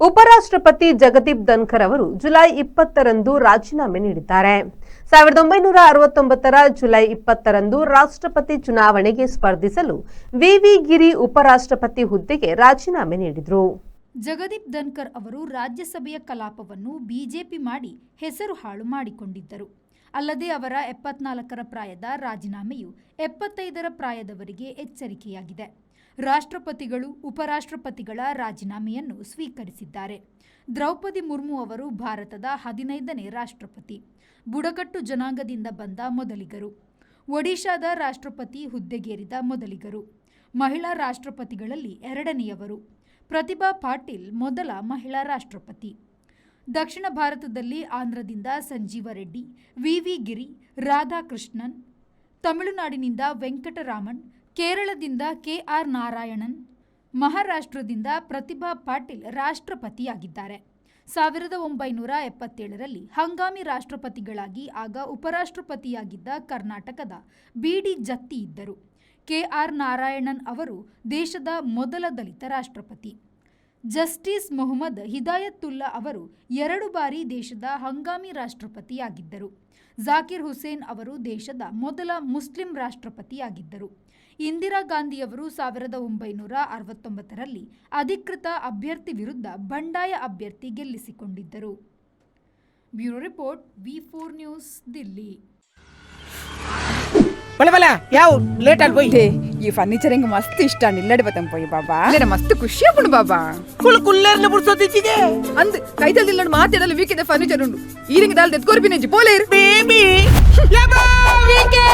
ಉಪರಾಷ್ಟ್ರಪತಿ ಜಗದೀಪ್ ಧನ್ಕರ್ ಅವರು ಜುಲೈ 20ರಂದು ರಾಜೀನಾಮೆ ನೀಡಿದ್ದಾರೆ. 1969ರ ಜುಲೈ 20ರಂದು ರಾಷ್ಟ್ರಪತಿ ಚುನಾವಣೆಗೆ ಸ್ಪರ್ಧಿಸಲು ವಿ ಗಿರಿ ಉಪರಾಷ್ಟ್ರಪತಿ ಹುದ್ದೆಗೆ ರಾಜೀನಾಮೆ ನೀಡಿದರು. ಜಗದೀಪ್ ಧನ್ಕರ್ ಅವರು ರಾಜ್ಯಸಭೆಯ ಕಲಾಪವನ್ನು ಬಿಜೆಪಿ ಮಾಡಿ ಹೆಸರು ಹಾಳು ಮಾಡಿಕೊಂಡಿದ್ದರು. ಅಲ್ಲದೆ ಅವರ 74ರ ಪ್ರಾಯದ ರಾಜೀನಾಮೆಯು 75ರ ಪ್ರಾಯದವರಿಗೆ ಎಚ್ಚರಿಕೆಯಾಗಿದೆ. ರಾಷ್ಟ್ರಪತಿಗಳು ಉಪರಾಷ್ಟ್ರಪತಿಗಳ ರಾಜೀನಾಮೆಯನ್ನು ಸ್ವೀಕರಿಸಿದ್ದಾರೆ. ದ್ರೌಪದಿ ಮುರ್ಮು ಅವರು ಭಾರತದ 15ನೇ ರಾಷ್ಟ್ರಪತಿ, ಬುಡಕಟ್ಟು ಜನಾಂಗದಿಂದ ಬಂದ ಮೊದಲಿಗರು, ಒಡಿಶಾದ ರಾಷ್ಟ್ರಪತಿ ಹುದ್ದೆಗೇರಿದ ಮೊದಲಿಗರು, ಮಹಿಳಾ ರಾಷ್ಟ್ರಪತಿಗಳಲ್ಲಿ ಎರಡನೆಯವರು, ಪ್ರತಿಭಾ ಪಾಟೀಲ್ ಮೊದಲ ಮಹಿಳಾ ರಾಷ್ಟ್ರಪತಿ. ದಕ್ಷಿಣ ಭಾರತದಲ್ಲಿ ಆಂಧ್ರದಿಂದ ಸಂಜೀವ ರೆಡ್ಡಿ, ವಿ ಗಿರಿ, ರಾಧಾಕೃಷ್ಣನ್, ತಮಿಳುನಾಡಿನಿಂದ ವೆಂಕಟರಾಮನ್, ಕೇರಳದಿಂದ KR ನಾರಾಯಣನ್, ಮಹಾರಾಷ್ಟ್ರದಿಂದ ಪ್ರತಿಭಾ ಪಾಟೀಲ್ ರಾಷ್ಟ್ರಪತಿಯಾಗಿದ್ದಾರೆ. 1977ರಲ್ಲಿ ಹಂಗಾಮಿ ರಾಷ್ಟ್ರಪತಿಗಳಾಗಿ ಆಗ ಉಪರಾಷ್ಟ್ರಪತಿಯಾಗಿದ್ದ ಕರ್ನಾಟಕದ BD ಜತ್ತಿ ಇದ್ದರು. KR ನಾರಾಯಣನ್ ಅವರು ದೇಶದ ಮೊದಲ ದಲಿತ ರಾಷ್ಟ್ರಪತಿ. ಜಸ್ಟಿಸ್ ಮೊಹಮ್ಮದ್ ಹಿದಾಯತುಲ್ಲಾ ಅವರು 2 ಬಾರಿ ದೇಶದ ಹಂಗಾಮಿ ರಾಷ್ಟ್ರಪತಿಯಾಗಿದ್ದರು. ಜಾಕಿರ್ ಹುಸೇನ್ ಅವರು ದೇಶದ ಮೊದಲ ಮುಸ್ಲಿಂ ರಾಷ್ಟ್ರಪತಿಯಾಗಿದ್ದರು. ಇಂದಿರಾ ಗಾಂಧಿಯವರು 1969ರಲ್ಲಿ ಅಧಿಕೃತ ಅಭ್ಯರ್ಥಿ ವಿರುದ್ಧ ಬಂಡಾಯ ಅಭ್ಯರ್ಥಿ ಗೆಲ್ಲಿಸಿಕೊಂಡಿದ್ದರು. Bureau report V4 news, Delhi. ಯಾವ ಲೇಟ್ ಆಗಿ పోయి ఈ ఫర్నిచర్ ఇంక మస్తు ఇష్టాన్ని ఇల్లడి బతం పోయి బాబా లేన మస్తు ಖುಷಿ ಆಗ್ಬಿಡು ಬಾಬಾ ಕುಲ್ಲರ್ನ ಬುಡ್ಸೋದಿಚ್ಚಿಗೆ ಅಂದ್ ಕೈದಲ್ಲಿ ಇಲ್ಲಡ್ ಮಾತಾಡಲು ವೀಕಿದ ಫರ್ನಿಚರ್ ಉಂಡು ಈರಿಂಗ ದಾಲ್ ದೆತ್ಕೋರ್ಬಿನೆಂಜಿ ಪೋಲೇರ್ ಬೇಬಿ ಯಬಾ ವೀಕೆ